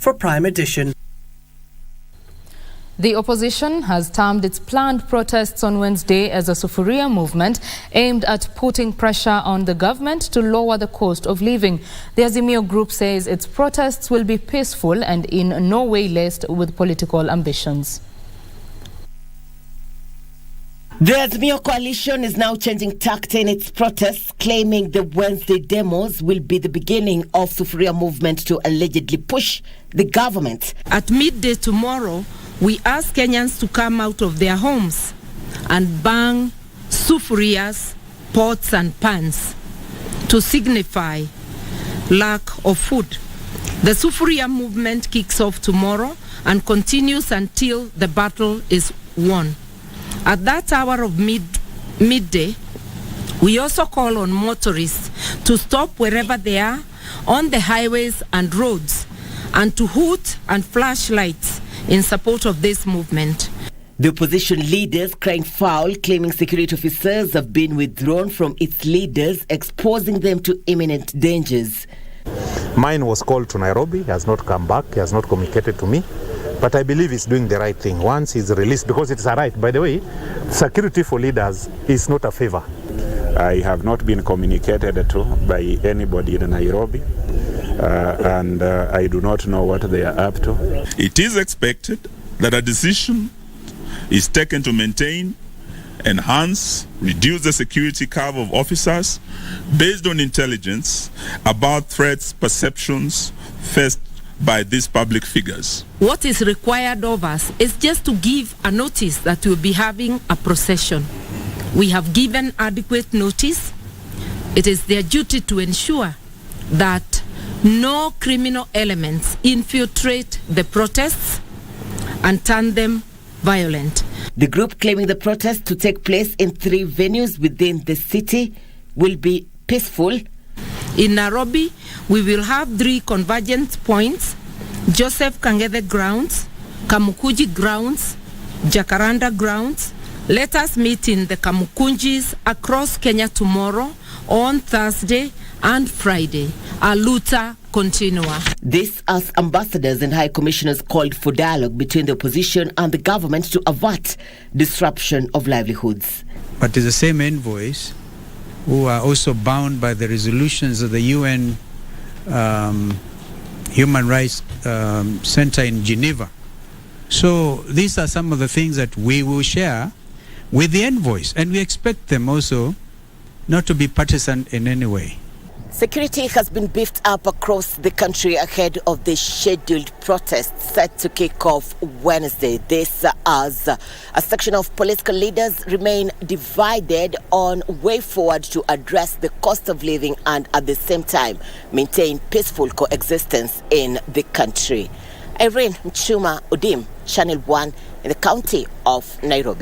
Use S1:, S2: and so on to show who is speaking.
S1: for Prime Edition.
S2: The opposition has termed its planned protests on Wednesday as a Sufuria Movement aimed at putting pressure on the government to lower the cost of living. The Azimio group says its protests will be peaceful and in no way laced with political ambitions.
S3: The Azimio coalition is now changing tact in its protests, claiming the Wednesday demos will be the beginning of Sufuria Movement to allegedly push the government.
S4: At midday tomorrow, we ask Kenyans to come out of their homes and bang sufurias, pots and pans to signify lack of food. The Sufuria Movement kicks off tomorrow and continues until the battle is won. At that hour of midday, we also call on motorists to stop wherever they are on the highways and roads and to hoot and flash lights in support of this movement.
S3: The opposition leaders crying foul, claiming security officers have been withdrawn from its leaders, exposing them to imminent dangers.
S5: Mine was called to Nairobi. He has not come back. He has not communicated to me. But I believe he's doing the right thing once he's released, because it's a right. By the way, security for leaders is not a favor.
S6: I have not been communicated to by anybody in Nairobi, and I do not know what they are up to.
S7: It is expected that a decision is taken to maintain, enhance, reduce the security curve of officers based on intelligence about threats, perceptions faced by these public figures.
S4: What is required of us is just to give a notice that we'll be having a procession. We have given adequate notice. It is their duty to ensure that no criminal elements infiltrate the protests and turn them violent.
S3: The group claiming the protest to take place in 3 venues within the city will be peaceful.
S4: In Nairobi, we will have 3 convergence points: Joseph Kang'ethe grounds, Kamukunji grounds, Jacaranda grounds. Let us meet in the Kamukunjis across Kenya tomorrow, on Thursday and Friday. Aluta continua.
S3: This as ambassadors and high commissioners called for dialogue between the opposition and the government to avert disruption of livelihoods.
S8: But it's the same envoys who are also bound by the resolutions of the UN Human Rights Center in Geneva. So these are some of the things that we will share with the envoys, and we expect them also not to be partisan in any way.
S3: Security has been beefed up across the country ahead of the scheduled protests set to kick off Wednesday. This as a section of political leaders remain divided on way forward to address the cost of living and at the same time maintain peaceful coexistence in the country. Irene Mchuma Udim, Channel 1 in the county of Nairobi.